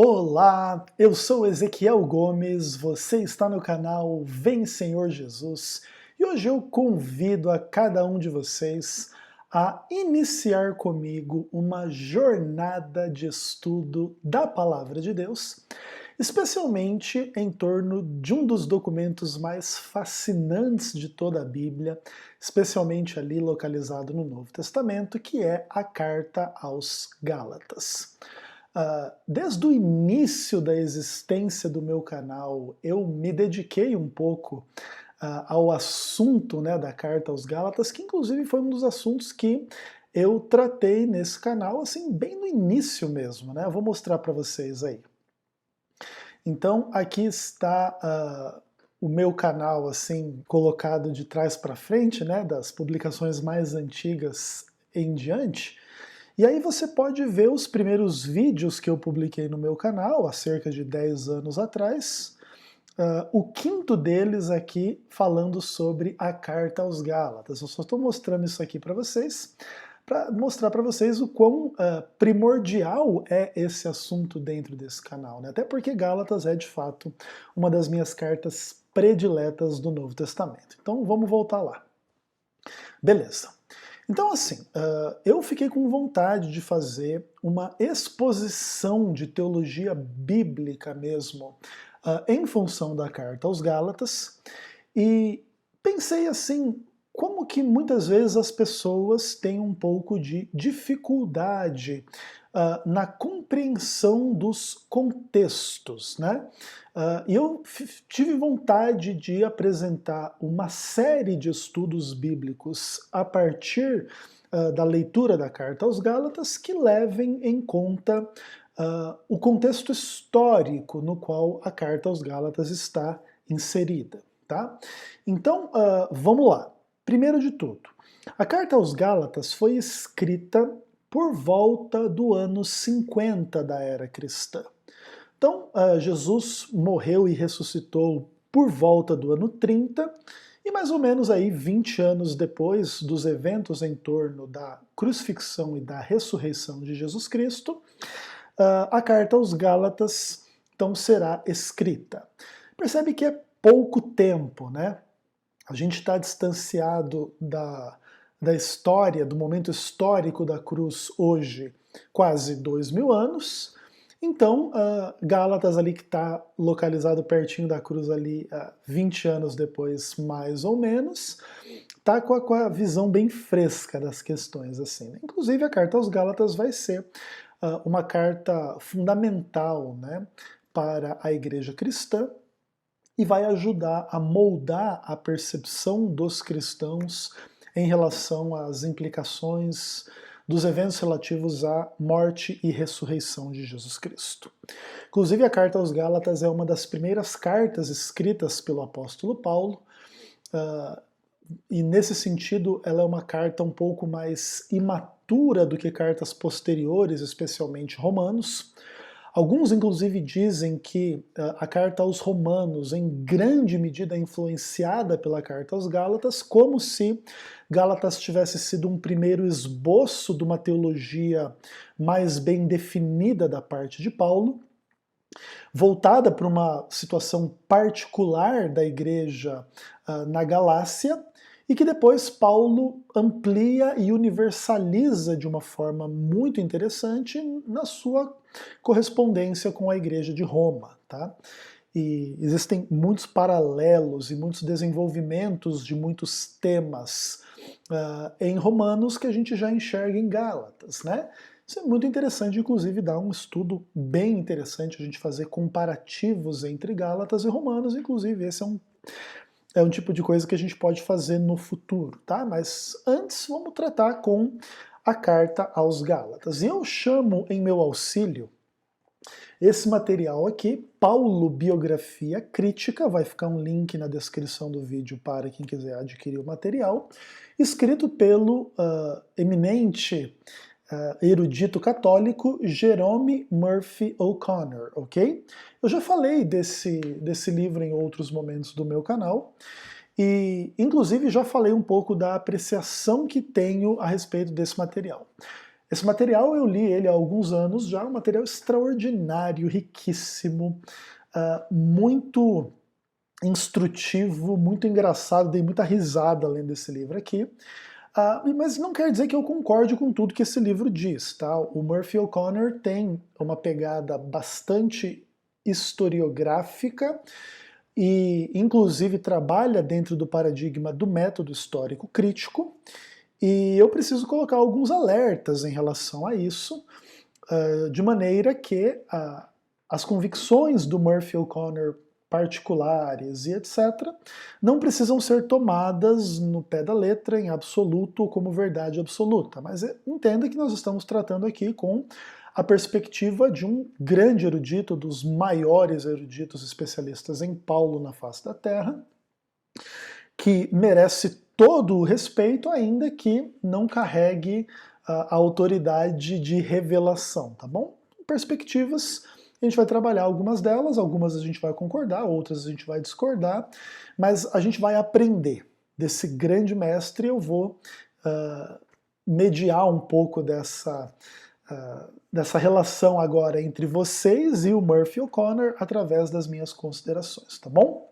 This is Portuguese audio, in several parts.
Olá, eu sou Ezequiel Gomes, você está no canal Vem Senhor Jesus e hoje eu convido a cada um de vocês a iniciar comigo uma jornada de estudo da Palavra de Deus, especialmente em torno de um dos documentos mais fascinantes de toda a Bíblia, especialmente ali localizado no Novo Testamento, que é a Carta aos Gálatas. Desde o início da existência do meu canal, eu me dediquei um pouco ao assunto, né, da Carta aos Gálatas, que inclusive foi um dos assuntos que eu tratei nesse canal, assim, bem no início mesmo, né? Eu vou mostrar para vocês aí. Então, aqui está o meu canal, assim, colocado de trás para frente, né, das publicações mais antigas em diante. E aí você pode ver os primeiros vídeos que eu publiquei no meu canal, há cerca de 10 anos atrás. O quinto deles aqui falando sobre a Carta aos Gálatas. Eu só estou mostrando isso aqui para vocês, para mostrar para vocês o quão primordial é esse assunto dentro desse canal, né? Até porque Gálatas é, de fato, uma das minhas cartas prediletas do Novo Testamento. Então vamos voltar lá. Beleza. Então, assim, eu fiquei com vontade de fazer uma exposição de teologia bíblica mesmo, em função da Carta aos Gálatas, e pensei assim, como que muitas vezes as pessoas têm um pouco de dificuldade na compreensão dos contextos, né? E eu tive vontade de apresentar uma série de estudos bíblicos a partir da leitura da Carta aos Gálatas que levem em conta o contexto histórico no qual a Carta aos Gálatas está inserida. Tá? Então, vamos lá. Primeiro de tudo, a Carta aos Gálatas foi escrita por volta do ano 50 da era cristã. Então, Jesus morreu e ressuscitou por volta do ano 30, e mais ou menos aí 20 anos depois dos eventos em torno da crucifixão e da ressurreição de Jesus Cristo, a carta aos Gálatas então será escrita. Percebe que é pouco tempo, né? A gente está distanciado da história, do momento histórico da cruz hoje, quase 2000 anos. Então, Gálatas ali que está localizado pertinho da cruz ali 20 anos depois, mais ou menos, está com a visão bem fresca das questões. Assim, né? Inclusive a carta aos Gálatas vai ser uma carta fundamental, né, para a igreja cristã, e vai ajudar a moldar a percepção dos cristãos em relação às implicações dos eventos relativos à morte e ressurreição de Jesus Cristo. Inclusive, a Carta aos Gálatas é uma das primeiras cartas escritas pelo apóstolo Paulo, e nesse sentido ela é uma carta um pouco mais imatura do que cartas posteriores, especialmente Romanos. Alguns, inclusive, dizem que a carta aos Romanos, em grande medida, é influenciada pela carta aos Gálatas, como se Gálatas tivesse sido um primeiro esboço de uma teologia mais bem definida da parte de Paulo, voltada para uma situação particular da igreja na Galácia, e que depois Paulo amplia e universaliza de uma forma muito interessante na sua correspondência com a igreja de Roma. Tá? E existem muitos paralelos e muitos desenvolvimentos de muitos temas em Romanos que a gente já enxerga em Gálatas, né? Isso é muito interessante, inclusive dá um estudo bem interessante a gente fazer comparativos entre Gálatas e Romanos, inclusive esse é um tipo de coisa que a gente pode fazer no futuro, tá? Mas antes vamos tratar com a carta aos Gálatas. E eu chamo em meu auxílio esse material aqui, Paulo Biografia Crítica, vai ficar um link na descrição do vídeo para quem quiser adquirir o material, escrito pelo eminente erudito católico Jerome Murphy O'Connor, ok? Eu já falei desse livro em outros momentos do meu canal, e inclusive já falei um pouco da apreciação que tenho a respeito desse material. Esse material eu li ele há alguns anos já, um material extraordinário, riquíssimo, muito instrutivo, muito engraçado, dei muita risada lendo esse livro aqui. Mas não quer dizer que eu concorde com tudo que esse livro diz, tá? O Murphy O'Connor tem uma pegada bastante historiográfica e, inclusive, trabalha dentro do paradigma do método histórico crítico. E eu preciso colocar alguns alertas em relação a isso, de maneira que as convicções do Murphy O'Connor particulares e etc., não precisam ser tomadas no pé da letra, em absoluto, ou como verdade absoluta. Mas entenda que nós estamos tratando aqui com a perspectiva de um grande erudito, dos maiores eruditos especialistas em Paulo na face da Terra, que merece todo o respeito, ainda que não carregue a autoridade de revelação, tá bom? Perspectivas, a gente vai trabalhar algumas delas, algumas a gente vai concordar, outras a gente vai discordar, mas a gente vai aprender desse grande mestre. Eu vou mediar um pouco dessa relação agora entre vocês e o Murphy O'Connor através das minhas considerações, tá bom?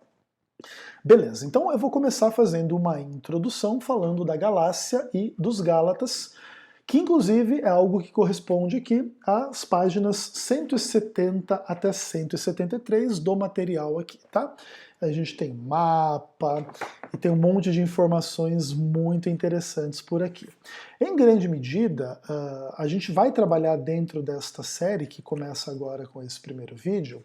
Beleza, então eu vou começar fazendo uma introdução falando da Galácia e dos Gálatas, que inclusive é algo que corresponde aqui às páginas 170 até 173 do material aqui, tá? A gente tem mapa e tem um monte de informações muito interessantes por aqui. Em grande medida, a gente vai trabalhar dentro desta série, que começa agora com esse primeiro vídeo,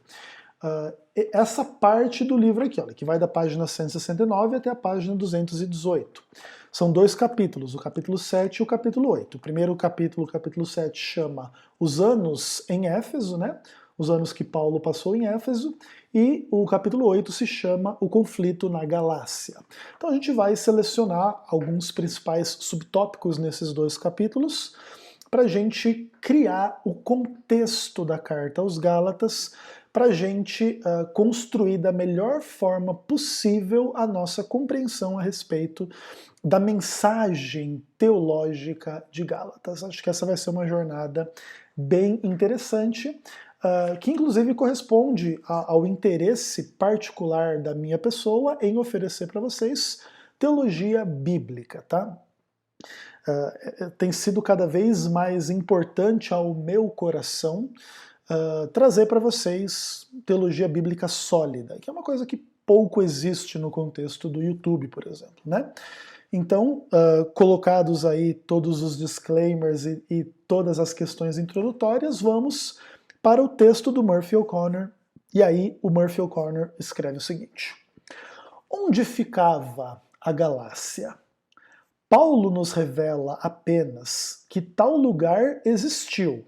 essa parte do livro aqui, olha, que vai da página 169 até a página 218. São dois capítulos, o capítulo 7 e o capítulo 8. O primeiro capítulo, o capítulo 7, chama Os Anos em Éfeso, né? Os anos que Paulo passou em Éfeso, e o capítulo 8 se chama O Conflito na Galácia. Então a gente vai selecionar alguns principais subtópicos nesses dois capítulos para a gente criar o contexto da carta aos Gálatas, para a gente construir da melhor forma possível a nossa compreensão a respeito da mensagem teológica de Gálatas. Acho que essa vai ser uma jornada bem interessante, que inclusive corresponde ao interesse particular da minha pessoa em oferecer para vocês teologia bíblica, tá? Tem sido cada vez mais importante ao meu coração trazer para vocês teologia bíblica sólida, que é uma coisa que pouco existe no contexto do YouTube, por exemplo, né? Então, colocados aí todos os disclaimers e todas as questões introdutórias, vamos para o texto do Murphy O'Connor, e aí o Murphy O'Connor escreve o seguinte: onde ficava a Galácia? Paulo nos revela apenas que tal lugar existiu,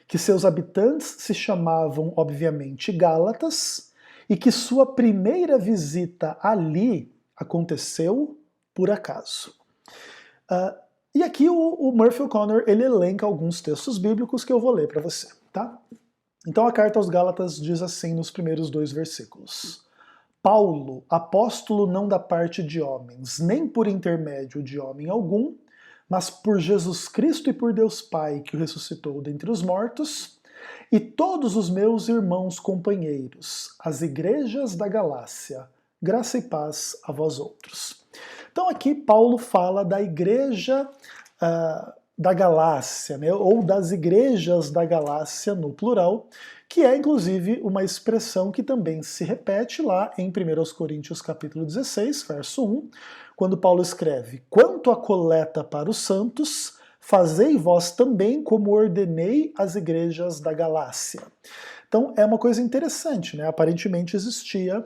que seus habitantes se chamavam, obviamente, Gálatas, e que sua primeira visita ali aconteceu por acaso. E aqui o Murphy O'Connor ele elenca alguns textos bíblicos que eu vou ler para você, tá? Então a carta aos Gálatas diz assim nos primeiros 2 versículos: Paulo, apóstolo não da parte de homens, nem por intermédio de homem algum, mas por Jesus Cristo e por Deus Pai, que o ressuscitou dentre os mortos, e todos os meus irmãos companheiros, as igrejas da Galácia, graça e paz a vós outros. Então aqui Paulo fala da igreja da Galácia, né, ou das igrejas da Galácia no plural, que é inclusive uma expressão que também se repete lá em 1 Coríntios capítulo 16, verso 1, quando Paulo escreve: quanto à coleta para os santos, fazei vós também como ordenei as igrejas da Galácia. Então é uma coisa interessante, né? Aparentemente existia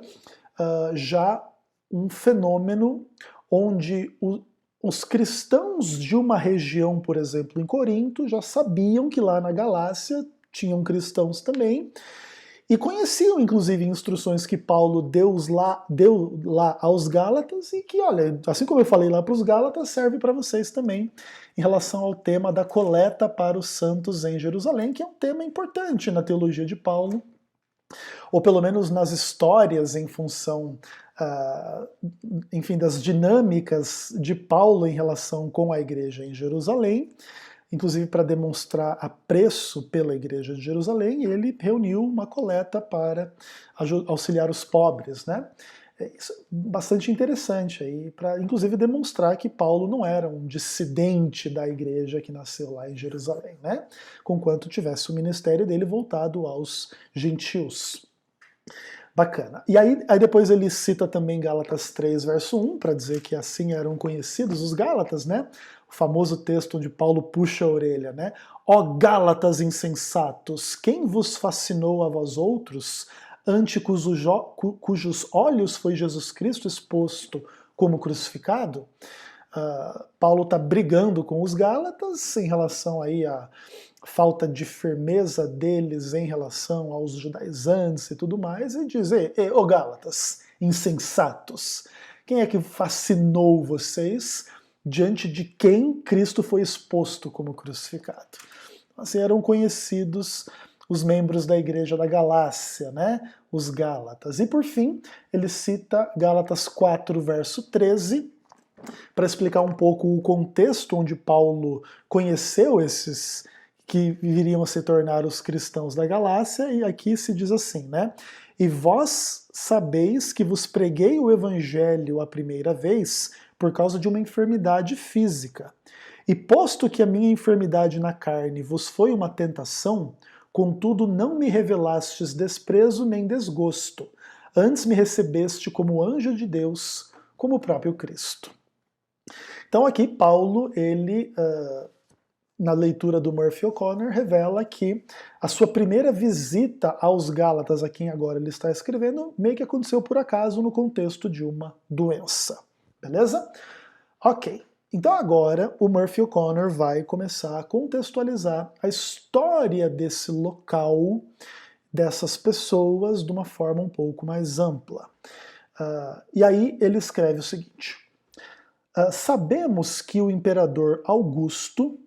já um fenômeno onde os cristãos de uma região, por exemplo, em Corinto, já sabiam que lá na Galácia tinham cristãos também, e conheciam inclusive instruções que Paulo deu lá aos Gálatas, e que, olha, assim como eu falei lá para os Gálatas, serve para vocês também em relação ao tema da coleta para os santos em Jerusalém, que é um tema importante na teologia de Paulo, ou pelo menos nas histórias em função enfim, das dinâmicas de Paulo em relação com a igreja em Jerusalém. inclusive para demonstrar apreço pela igreja de Jerusalém, ele reuniu uma coleta para auxiliar os pobres, né? Isso é bastante interessante aí, para inclusive demonstrar que Paulo não era um dissidente da igreja que nasceu lá em Jerusalém, né? Conquanto tivesse o ministério dele voltado aos gentios. Bacana. E aí depois ele cita também Gálatas 3, verso 1, para dizer que assim eram conhecidos os Gálatas, né? O famoso texto onde Paulo puxa a orelha, né? Ó Gálatas insensatos, quem vos fascinou a vós outros, ante cujos olhos foi Jesus Cristo exposto como crucificado? Paulo está brigando com os Gálatas em relação aí a falta de firmeza deles em relação aos judaizantes e tudo mais, e diz, ô Gálatas, insensatos, quem é que fascinou vocês diante de quem Cristo foi exposto como crucificado? Assim eram conhecidos os membros da igreja da Galácia, né? Os Gálatas. E por fim, ele cita Gálatas 4, verso 13, para explicar um pouco o contexto onde Paulo conheceu esses que viriam a se tornar os cristãos da Galácia, e aqui se diz assim, né? E vós sabeis que vos preguei o evangelho a primeira vez por causa de uma enfermidade física. E posto que a minha enfermidade na carne vos foi uma tentação, contudo não me revelastes desprezo nem desgosto, antes me recebeste como anjo de Deus, como o próprio Cristo. Então aqui Paulo, ele na leitura do Murphy O'Connor, revela que a sua primeira visita aos Gálatas, a quem agora ele está escrevendo, meio que aconteceu por acaso no contexto de uma doença. Beleza? Ok. Então agora o Murphy O'Connor vai começar a contextualizar a história desse local, dessas pessoas, de uma forma um pouco mais ampla. E aí ele escreve o seguinte: sabemos que o imperador Augusto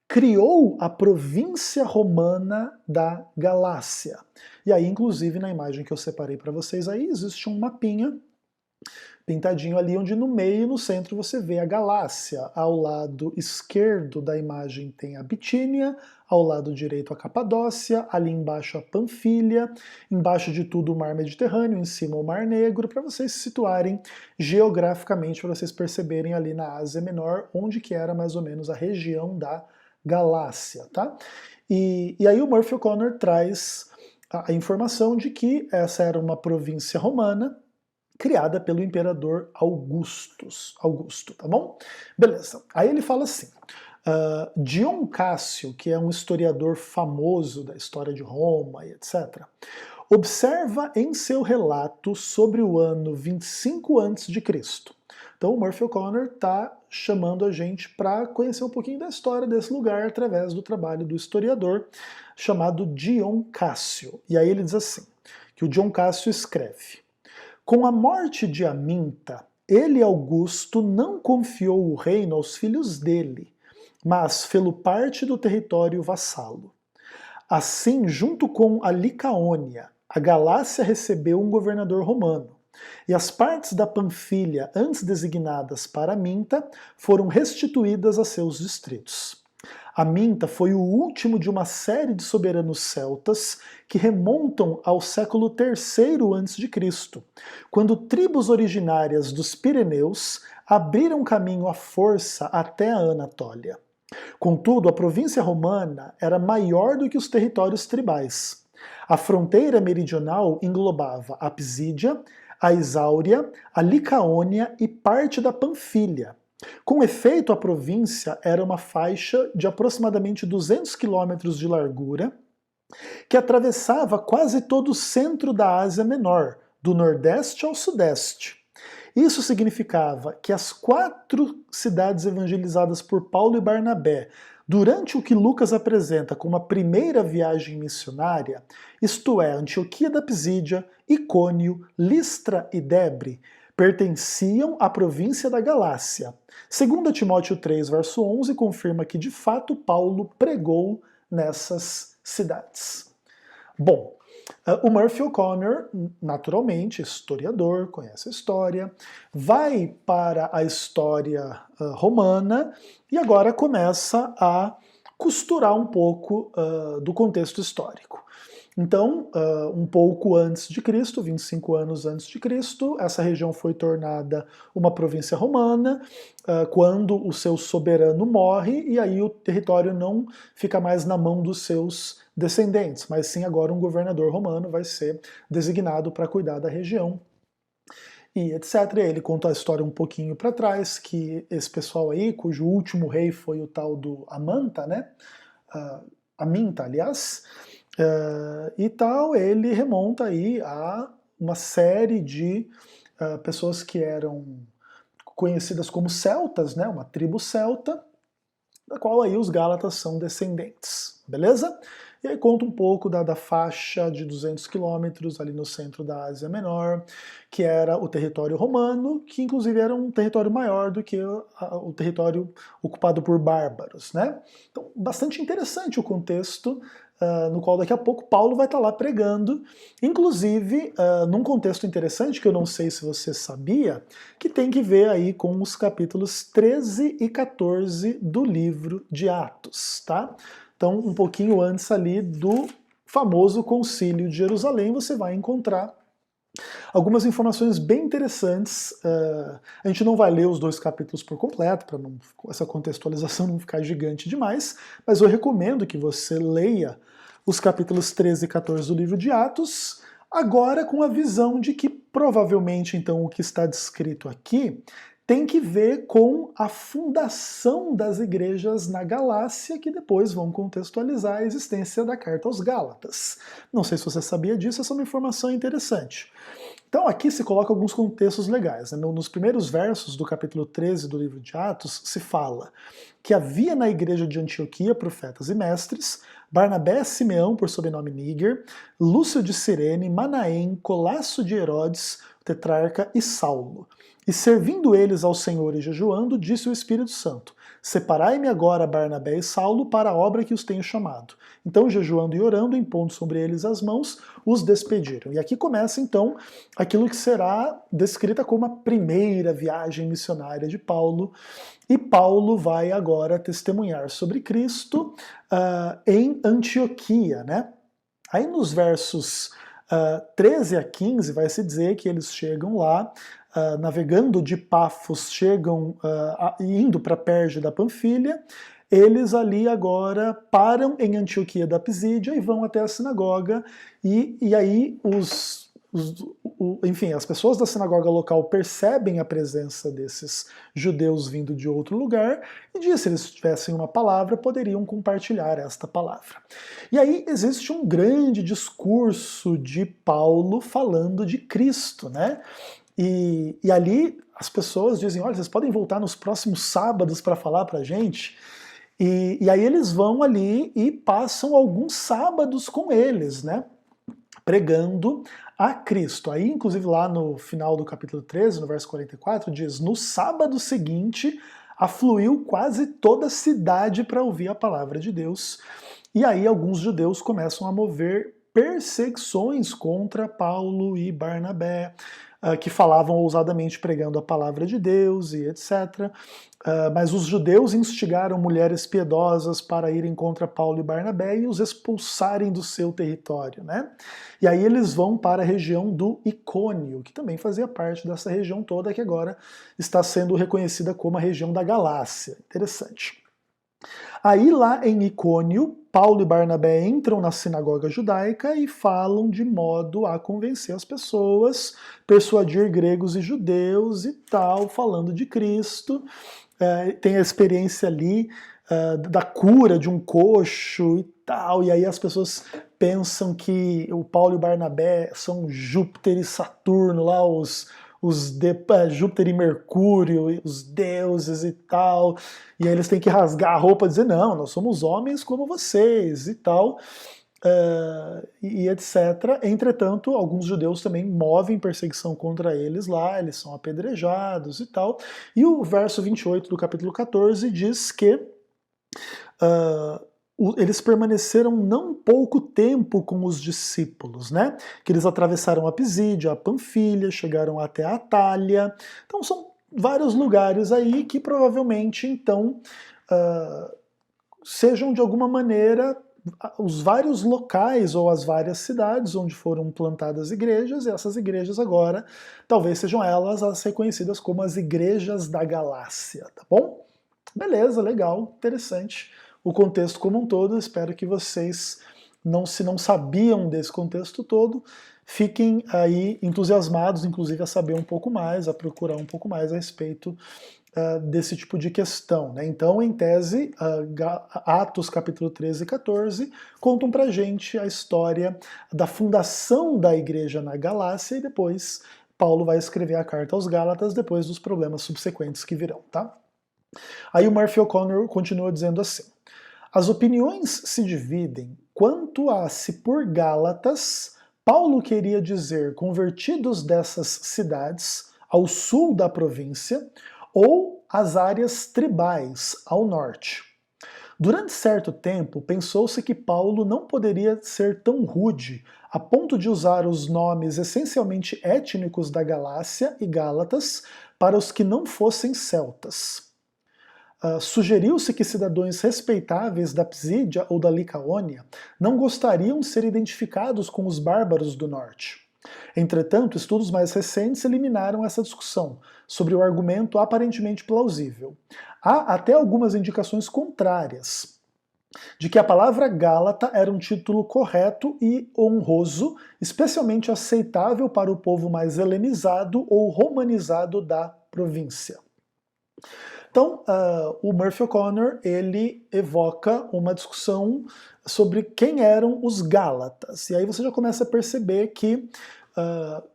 criou a província romana da Galácia. E aí, inclusive, na imagem que eu separei para vocês aí, existe um mapinha pintadinho ali, onde no meio e no centro você vê a Galácia. Ao lado esquerdo da imagem tem a Bitínia, ao lado direito a Capadócia, ali embaixo a Panfilha, embaixo de tudo o Mar Mediterrâneo, em cima o Mar Negro, para vocês se situarem geograficamente, para vocês perceberem ali na Ásia Menor, onde que era mais ou menos a região da Galácia, tá? E aí o Murphy O'Connor traz a informação de que essa era uma província romana criada pelo imperador Augusto, tá bom? Beleza. Aí ele fala assim, Dion Cássio, que é um historiador famoso da história de Roma e etc., observa em seu relato sobre o ano 25 a.C. Então o Murphy O'Connor está chamando a gente para conhecer um pouquinho da história desse lugar através do trabalho do historiador chamado Dion Cássio. E aí ele diz assim, que o Dion Cássio escreve: com a morte de Aminta, ele, Augusto, não confiou o reino aos filhos dele, mas fê-lo parte do território vassalo. Assim, junto com a Licaônia, a Galácia recebeu um governador romano, e as partes da Panfilha antes designadas para Aminta foram restituídas a seus distritos. Aminta foi o último de uma série de soberanos celtas que remontam ao século III a.C., quando tribos originárias dos Pirineus abriram caminho à força até a Anatólia. Contudo, a província romana era maior do que os territórios tribais. A fronteira meridional englobava a Psídia, a Isáuria, a Licaônia e parte da Panfilha. Com efeito, a província era uma faixa de aproximadamente 200 quilômetros de largura, que atravessava quase todo o centro da Ásia Menor, do nordeste ao sudeste. Isso significava que as 4 cidades evangelizadas por Paulo e Barnabé, durante o que Lucas apresenta como a primeira viagem missionária, isto é, Antioquia da Psídia, Icônio, Listra e Debre, pertenciam à província da Galácia. 2 Timóteo 3, verso 11, confirma que, de fato, Paulo pregou nessas cidades. Bom, o Murphy O'Connor, naturalmente, historiador, conhece a história, vai para a história romana e agora começa a costurar um pouco do contexto histórico. Então, um pouco antes de Cristo, 25 anos antes de Cristo, essa região foi tornada uma província romana, quando o seu soberano morre, e aí o território não fica mais na mão dos seus descendentes, mas sim agora um governador romano vai ser designado para cuidar da região, e etc. E aí ele conta a história um pouquinho para trás, que esse pessoal aí, cujo último rei foi o tal do Amanta, né? Aminta, aliás, e tal, ele remonta aí a uma série de pessoas que eram conhecidas como celtas, né, uma tribo celta, da qual aí os gálatas são descendentes, beleza? E aí conta um pouco da faixa de 200 quilômetros ali no centro da Ásia Menor, que era o território romano, que inclusive era um território maior do que o território ocupado por bárbaros, né? Então, bastante interessante o contexto, no qual daqui a pouco Paulo vai estar lá pregando, inclusive num contexto interessante, que eu não sei se você sabia, que tem que ver aí com os capítulos 13 e 14 do livro de Atos, tá? Então, um pouquinho antes ali do famoso Concílio de Jerusalém, você vai encontrar algumas informações bem interessantes. A gente não vai ler os 2 capítulos por completo, para essa contextualização não ficar gigante demais, mas eu recomendo que você leia os capítulos 13 e 14 do livro de Atos, agora com a visão de que provavelmente então o que está descrito aqui tem que ver com a fundação das igrejas na Galácia, que depois vão contextualizar a existência da carta aos Gálatas. Não sei se você sabia disso, essa é uma informação interessante. Então aqui se coloca alguns contextos legais, né? Nos primeiros versos do capítulo 13 do livro de Atos se fala que havia na igreja de Antioquia profetas e mestres, Barnabé, Simeão, por sobrenome Níger, Lúcio de Cirene, Manaém, Colasso de Herodes, tetrarca, e Saulo. E servindo eles ao Senhor e jejuando, disse o Espírito Santo: Separai-me agora Barnabé e Saulo para a obra que os tenho chamado. Então, jejuando e orando, impondo sobre eles as mãos, os despediram. E aqui começa então aquilo que será descrita como a primeira viagem missionária de Paulo. E Paulo vai agora testemunhar sobre Cristo em Antioquia, né? Aí nos versos 13 a 15 vai se dizer que eles chegam lá, navegando de Pafos, chegam indo para Perge da Panfilha. Eles ali agora param em Antioquia da Pisídia e vão até a sinagoga, e aí enfim, as pessoas da sinagoga local percebem a presença desses judeus vindo de outro lugar e diz, se eles tivessem uma palavra, poderiam compartilhar esta palavra. E aí existe um grande discurso de Paulo falando de Cristo, né? E ali as pessoas dizem, olha, vocês podem voltar nos próximos sábados para falar para a gente? E aí eles vão ali e passam alguns sábados com eles, né? Pregando a Cristo. Aí, inclusive, lá no final do capítulo 13, no verso 44, diz: no sábado seguinte, afluiu quase toda a cidade para ouvir a palavra de Deus. E aí, alguns judeus começam a mover perseguições contra Paulo e Barnabé, que falavam ousadamente pregando a palavra de Deus e etc. Mas os judeus instigaram mulheres piedosas para irem contra Paulo e Barnabé e os expulsarem do seu território, né? E aí eles vão para a região do Icônio, que também fazia parte dessa região toda, que agora está sendo reconhecida como a região da Galácia. Interessante. Aí lá em Icônio, Paulo e Barnabé entram na sinagoga judaica e falam de modo a convencer as pessoas, persuadir gregos e judeus e tal, falando de Cristo. Tem a experiência ali da cura de um coxo e tal, e aí as pessoas pensam que o Paulo e o Barnabé são Júpiter e Saturno, lá Júpiter e Mercúrio, os deuses e tal, e aí eles têm que rasgar a roupa e dizer, não, nós somos homens como vocês e tal, e etc. Entretanto, alguns judeus também movem perseguição contra eles lá, eles são apedrejados e tal, e o verso 28 do capítulo 14 diz que eles permaneceram não pouco tempo com os discípulos, né? Que eles atravessaram a Pisídia, a Panfilha, chegaram até a Atália. Então são vários lugares aí que provavelmente então sejam de alguma maneira os vários locais ou as várias cidades onde foram plantadas igrejas, e essas igrejas agora talvez sejam elas as reconhecidas como as igrejas da Galácia, tá bom? Beleza, legal, interessante. O contexto como um todo, espero que vocês, se não sabiam desse contexto todo, fiquem aí entusiasmados, inclusive a saber um pouco mais, a procurar um pouco mais a respeito desse tipo de questão, né? Então, em tese, Atos capítulo 13 e 14 contam pra gente a história da fundação da igreja na Galácia e depois Paulo vai escrever a carta aos Gálatas depois dos problemas subsequentes que virão, tá? Aí o Murphy O'Connor continua dizendo assim: as opiniões se dividem quanto a se por Gálatas Paulo queria dizer convertidos dessas cidades ao sul da província ou as áreas tribais ao norte. Durante certo tempo, pensou-se que Paulo não poderia ser tão rude a ponto de usar os nomes essencialmente étnicos da Galácia e Gálatas para os que não fossem celtas. Sugeriu-se que cidadãos respeitáveis da Psídia ou da Licaônia não gostariam de ser identificados com os bárbaros do norte. Entretanto, estudos mais recentes eliminaram essa discussão sobre o argumento aparentemente plausível. Há até algumas indicações contrárias de que a palavra Gálata era um título correto e honroso, especialmente aceitável para o povo mais helenizado ou romanizado da província. Então, o Murphy O'Connor, ele evoca uma discussão sobre quem eram os Gálatas. E aí você já começa a perceber que,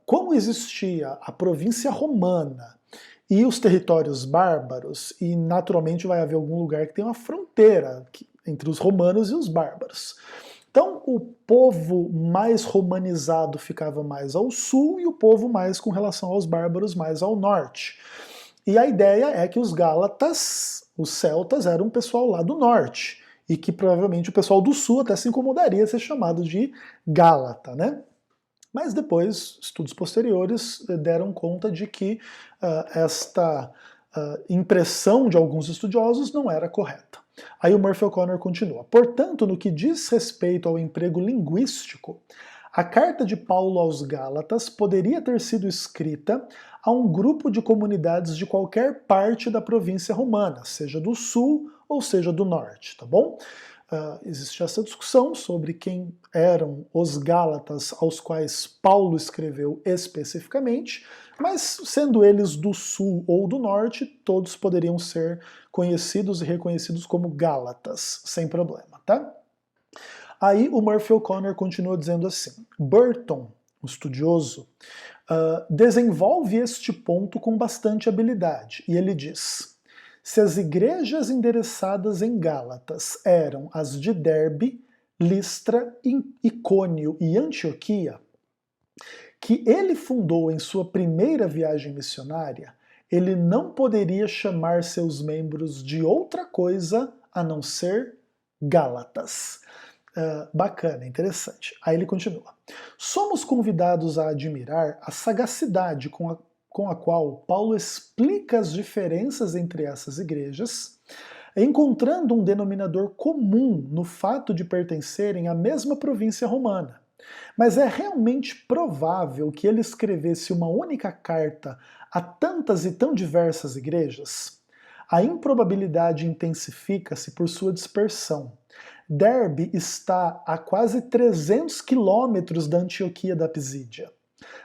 como existia a província romana e os territórios bárbaros, e naturalmente vai haver algum lugar que tem uma fronteira entre os romanos e os bárbaros. Então, o povo mais romanizado ficava mais ao sul e o povo mais com relação aos bárbaros mais ao norte. E a ideia é que os Gálatas, os celtas, eram um pessoal lá do norte, e que provavelmente o pessoal do sul até se incomodaria de ser chamado de Gálata, né? Mas depois, estudos posteriores deram conta de que esta impressão de alguns estudiosos não era correta. Aí o Murphy O'Connor continua. Portanto, no que diz respeito ao emprego linguístico, a carta de Paulo aos Gálatas poderia ter sido escrita a um grupo de comunidades de qualquer parte da província romana, seja do sul ou seja do norte, tá bom? Existe essa discussão sobre quem eram os Gálatas aos quais Paulo escreveu especificamente, mas sendo eles do sul ou do norte, todos poderiam ser conhecidos e reconhecidos como Gálatas, sem problema, tá? Aí o Murphy O'Connor continua dizendo assim: Burton, um estudioso, desenvolve este ponto com bastante habilidade, e ele diz: se as igrejas endereçadas em Gálatas eram as de Derbe, Listra, Icônio e Antioquia, que ele fundou em sua primeira viagem missionária, ele não poderia chamar seus membros de outra coisa a não ser Gálatas. Bacana, interessante. Aí ele continua. Somos convidados a admirar a sagacidade com a qual Paulo explica as diferenças entre essas igrejas, encontrando um denominador comum no fato de pertencerem à mesma província romana. Mas é realmente provável que ele escrevesse uma única carta a tantas e tão diversas igrejas? A improbabilidade intensifica-se por sua dispersão. Derbe está a quase 300 quilômetros da Antioquia da Pisídia.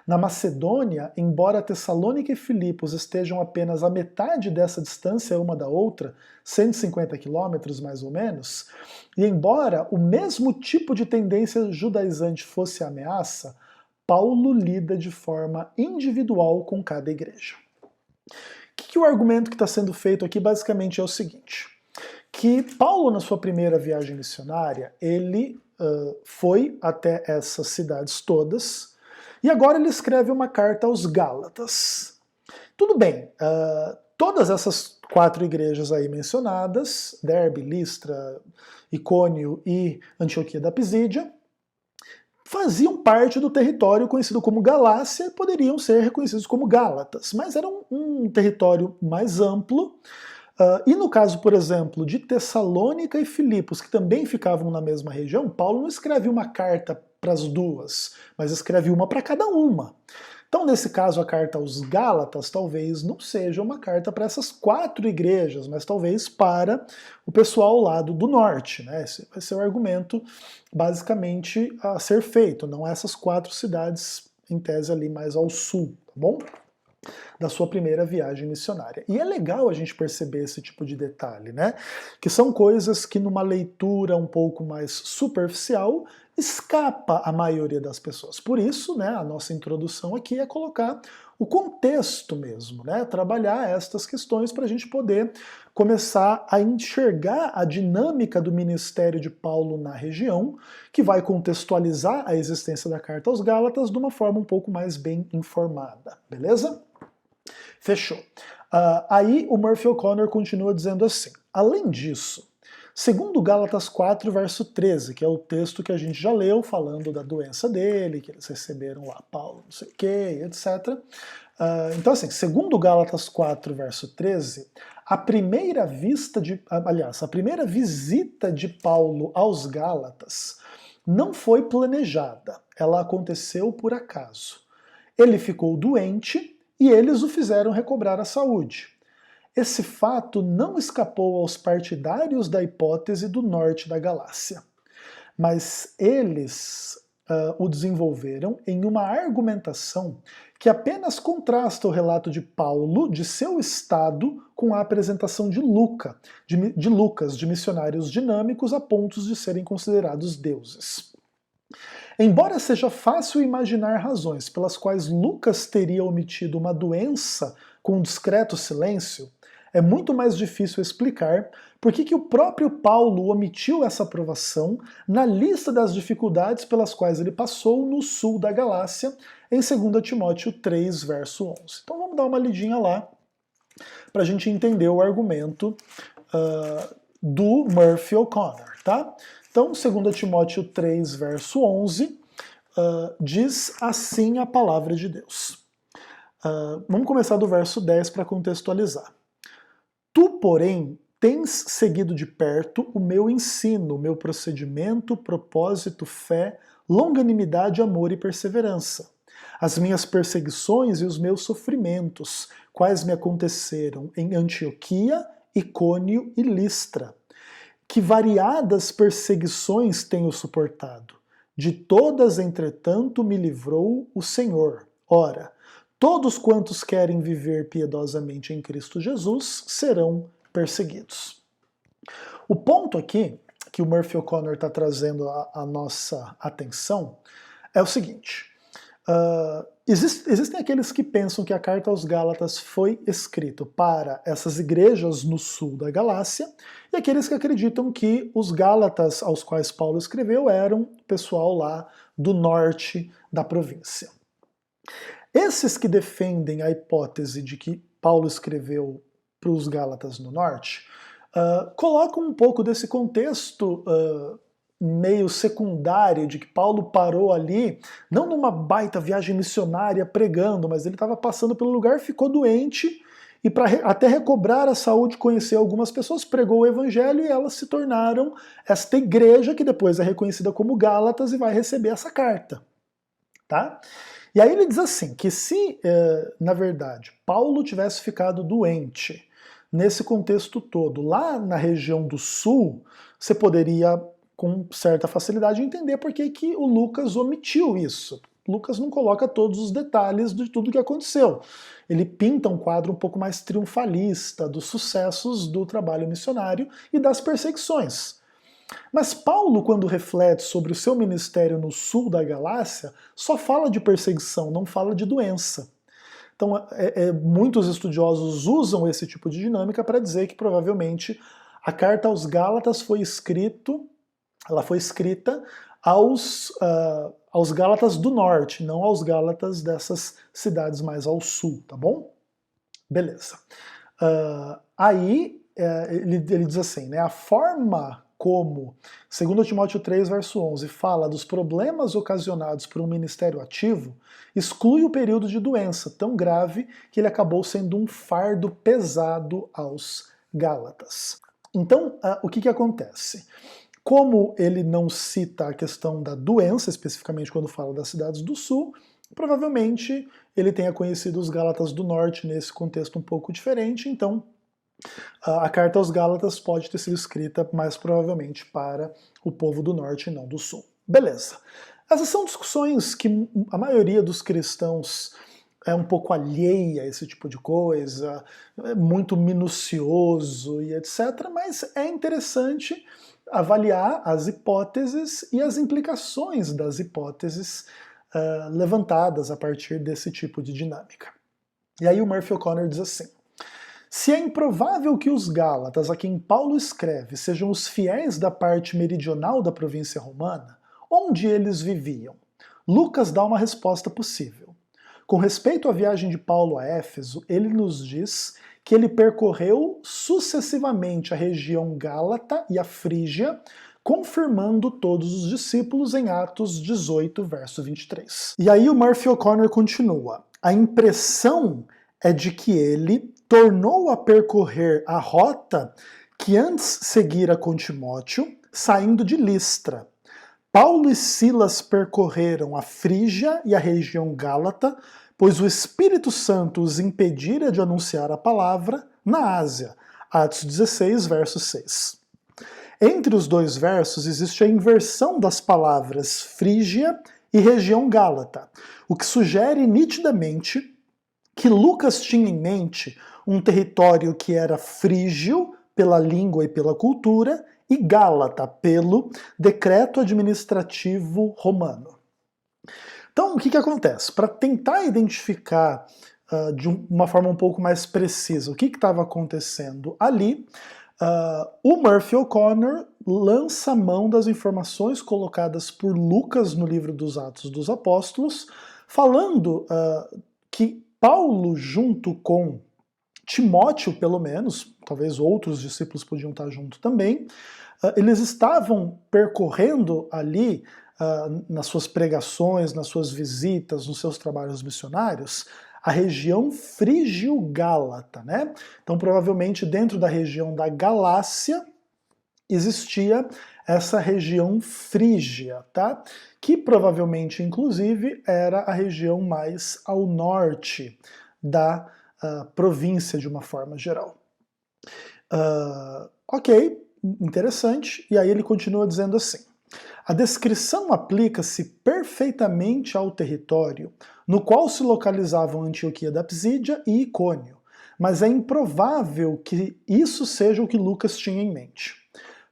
Na Macedônia, embora Tessalônica e Filipos estejam apenas a metade dessa distância uma da outra, 150 quilômetros mais ou menos, e embora o mesmo tipo de tendência judaizante fosse a ameaça, Paulo lida de forma individual com cada igreja. O argumento que está sendo feito aqui basicamente é o seguinte: que Paulo, na sua primeira viagem missionária, ele foi até essas cidades todas, e agora ele escreve uma carta aos Gálatas. Tudo bem, todas essas 4 igrejas aí mencionadas, Derbe, Listra, Icônio e Antioquia da Pisídia, faziam parte do território conhecido como Galácia e poderiam ser reconhecidos como Gálatas, mas era um território mais amplo, E no caso, por exemplo, de Tessalônica e Filipos, que também ficavam na mesma região, Paulo não escreve uma carta para as duas, mas escreve uma para cada uma. Então, nesse caso, a carta aos Gálatas talvez não seja uma carta para essas 4 igrejas, mas talvez para o pessoal lá do norte, né? Esse vai ser o argumento basicamente a ser feito, não essas 4 cidades em tese ali mais ao sul, tá bom? Da sua primeira viagem missionária. E é legal a gente perceber esse tipo de detalhe, né? Que são coisas que numa leitura um pouco mais superficial escapa à maioria das pessoas. Por isso, né, a nossa introdução aqui é colocar o contexto mesmo, né? Trabalhar estas questões para a gente poder começar a enxergar a dinâmica do ministério de Paulo na região, que vai contextualizar a existência da carta aos Gálatas de uma forma um pouco mais bem informada, beleza? Fechou. Aí o Murphy O'Connor continua dizendo assim: além disso, segundo Gálatas 4, verso 13, que é o texto que a gente já leu, falando da doença dele, que eles receberam lá Paulo, não sei o que, etc. Então, assim, segundo Gálatas 4, verso 13, a primeira visita de Paulo aos Gálatas não foi planejada, ela aconteceu por acaso. Ele ficou doente e eles o fizeram recobrar a saúde. Esse fato não escapou aos partidários da hipótese do norte da Galácia, mas eles o desenvolveram em uma argumentação que apenas contrasta o relato de Paulo, de seu estado, com a apresentação de Lucas, de missionários dinâmicos a pontos de serem considerados deuses. Embora seja fácil imaginar razões pelas quais Lucas teria omitido uma doença com um discreto silêncio, é muito mais difícil explicar por que o próprio Paulo omitiu essa aprovação na lista das dificuldades pelas quais ele passou no sul da Galácia, em 2 Timóteo 3, verso 11. Então vamos dar uma lidinha lá para a gente entender o argumento do Murphy O'Connor, tá? Então, 2 Timóteo 3, verso 11, diz assim a palavra de Deus. Vamos começar do verso 10 para contextualizar. Tu, porém, tens seguido de perto o meu ensino, meu procedimento, propósito, fé, longanimidade, amor e perseverança. As minhas perseguições e os meus sofrimentos, quais me aconteceram em Antioquia, Icônio e Listra. Que variadas perseguições tenho suportado. De todas, entretanto, me livrou o Senhor. Ora, todos quantos querem viver piedosamente em Cristo Jesus serão perseguidos. O ponto aqui que o Murphy O'Connor está trazendo à nossa atenção é o seguinte. Existem aqueles que pensam que a carta aos Gálatas foi escrita para essas igrejas no sul da Galácia, e aqueles que acreditam que os Gálatas aos quais Paulo escreveu eram o pessoal lá do norte da província. Esses que defendem a hipótese de que Paulo escreveu para os Gálatas no norte, colocam um pouco desse contexto meio secundário de que Paulo parou ali, não numa baita viagem missionária pregando, mas ele estava passando pelo lugar, ficou doente e para até recobrar a saúde, conhecer algumas pessoas, pregou o evangelho e elas se tornaram esta igreja que depois é reconhecida como Gálatas e vai receber essa carta. Tá? E aí ele diz assim, que se, na verdade, Paulo tivesse ficado doente nesse contexto todo, lá na região do sul, você poderia com certa facilidade entender por que o Lucas omitiu isso. Lucas não coloca todos os detalhes de tudo que aconteceu. Ele pinta um quadro um pouco mais triunfalista dos sucessos do trabalho missionário e das perseguições. Mas Paulo, quando reflete sobre o seu ministério no sul da Galácia, só fala de perseguição, não fala de doença. Então, muitos estudiosos usam esse tipo de dinâmica para dizer que provavelmente a carta aos Gálatas foi escrita aos Gálatas do norte, não aos Gálatas dessas cidades mais ao sul, tá bom? Beleza. Aí ele diz assim, né, a forma como 2 Timóteo 3, verso 11, fala dos problemas ocasionados por um ministério ativo, exclui o período de doença tão grave que ele acabou sendo um fardo pesado aos Gálatas. Então, o que acontece? Como ele não cita a questão da doença, especificamente quando fala das cidades do sul, provavelmente ele tenha conhecido os Gálatas do norte nesse contexto um pouco diferente, então a carta aos Gálatas pode ter sido escrita mais provavelmente para o povo do norte e não do sul. Beleza. Essas são discussões que a maioria dos cristãos é um pouco alheia a esse tipo de coisa, é muito minucioso e etc., mas é interessante avaliar as hipóteses e as implicações das hipóteses levantadas a partir desse tipo de dinâmica. E aí o Murphy O'Connor diz assim: se é improvável que os Gálatas a quem Paulo escreve sejam os fiéis da parte meridional da província romana, onde eles viviam? Lucas dá uma resposta possível. Com respeito à viagem de Paulo a Éfeso, ele nos diz que ele percorreu sucessivamente a região Gálata e a Frígia, confirmando todos os discípulos em Atos 18, verso 23. E aí o Murphy O'Connor continua: a impressão é de que ele tornou a percorrer a rota que antes seguira com Timóteo, saindo de Listra. Paulo e Silas percorreram a Frígia e a região Gálata, pois o Espírito Santo os impedira de anunciar a palavra na Ásia. Atos 16, verso 6. Entre os dois versos existe a inversão das palavras Frígia e região Gálata, o que sugere nitidamente que Lucas tinha em mente um território que era frígio pela língua e pela cultura, e Gálata pelo decreto administrativo romano. Então, o que acontece? Para tentar identificar de uma forma um pouco mais precisa o que estava acontecendo ali, o Murphy O'Connor lança mão das informações colocadas por Lucas no livro dos Atos dos Apóstolos, falando que Paulo, junto com Timóteo, pelo menos, talvez outros discípulos podiam estar junto também, eles estavam percorrendo ali, nas suas pregações, nas suas visitas, nos seus trabalhos missionários, a região frígio-gálata, né? Então, provavelmente, dentro da região da Galácia, existia essa região frígia, tá? Que provavelmente, inclusive, era a região mais ao norte da província de uma forma geral. Ok, interessante. E aí ele continua dizendo assim: a descrição aplica-se perfeitamente ao território no qual se localizavam Antioquia da Psídia e Icônio, mas é improvável que isso seja o que Lucas tinha em mente.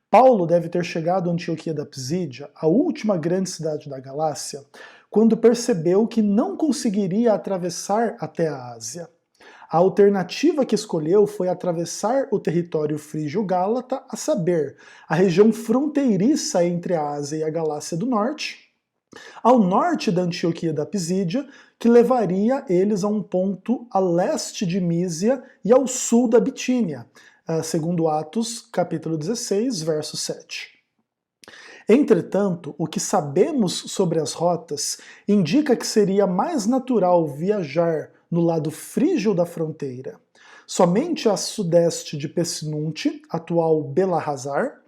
Paulo deve ter chegado a Antioquia da Psídia, a última grande cidade da Galácia, quando percebeu que não conseguiria atravessar até a Ásia. A alternativa que escolheu foi atravessar o território frígio-gálata, a saber, a região fronteiriça entre a Ásia e a Galácia do Norte, ao norte da Antioquia da Psídia, que levaria eles a um ponto a leste de Mísia e ao sul da Bitínia, segundo Atos, capítulo 16, verso 7. Entretanto, o que sabemos sobre as rotas indica que seria mais natural viajar no lado frígio da fronteira, somente a sudeste de Pessinunte, atual Belahazar,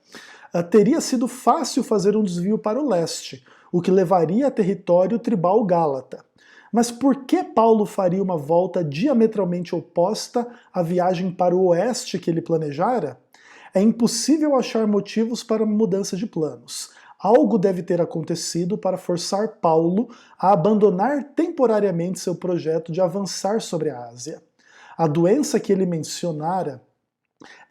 teria sido fácil fazer um desvio para o leste, o que levaria a território tribal gálata. Mas por que Paulo faria uma volta diametralmente oposta à viagem para o oeste que ele planejara? É impossível achar motivos para uma mudança de planos. Algo deve ter acontecido para forçar Paulo a abandonar temporariamente seu projeto de avançar sobre a Ásia. A doença que ele mencionara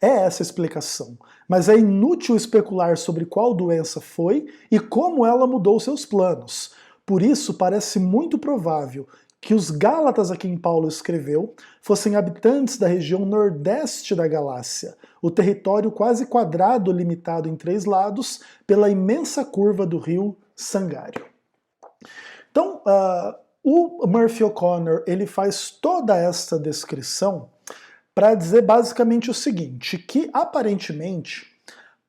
é essa explicação, mas é inútil especular sobre qual doença foi e como ela mudou seus planos. Por isso, parece muito provável que os Gálatas a quem Paulo escreveu fossem habitantes da região nordeste da Galácia, o território quase quadrado limitado em 3 lados pela imensa curva do rio Sangário. Então, o Murphy O'Connor ele faz toda esta descrição para dizer basicamente o seguinte, que aparentemente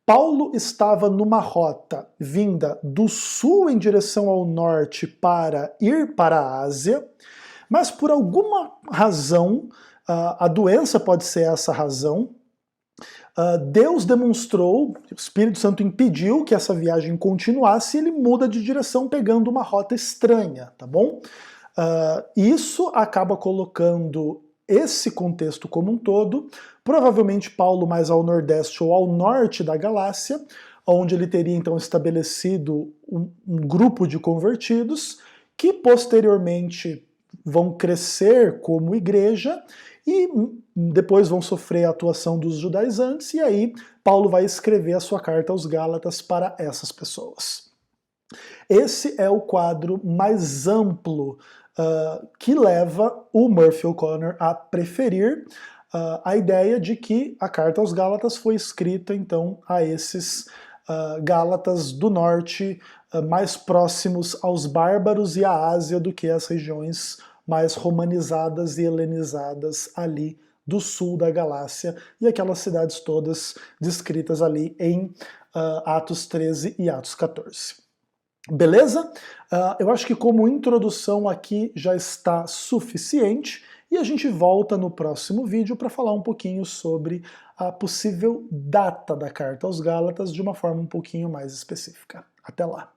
Paulo estava numa rota vinda do sul em direção ao norte para ir para a Ásia, mas por alguma razão, a doença pode ser essa razão, Deus demonstrou, o Espírito Santo impediu que essa viagem continuasse e ele muda de direção pegando uma rota estranha, tá bom? Isso acaba colocando esse contexto como um todo, provavelmente Paulo mais ao nordeste ou ao norte da Galácia, onde ele teria então estabelecido um grupo de convertidos que posteriormente vão crescer como igreja e depois vão sofrer a atuação dos judaizantes, e aí Paulo vai escrever a sua carta aos Gálatas para essas pessoas. Esse é o quadro mais amplo que leva o Murphy O'Connor a preferir a ideia de que a carta aos Gálatas foi escrita então a esses Gálatas do norte, mais próximos aos bárbaros e à Ásia do que as regiões mais romanizadas e helenizadas ali do sul da Galácia e aquelas cidades todas descritas ali em Atos 13 e Atos 14. Beleza? Eu acho que como introdução aqui já está suficiente e a gente volta no próximo vídeo para falar um pouquinho sobre a possível data da carta aos Gálatas de uma forma um pouquinho mais específica. Até lá!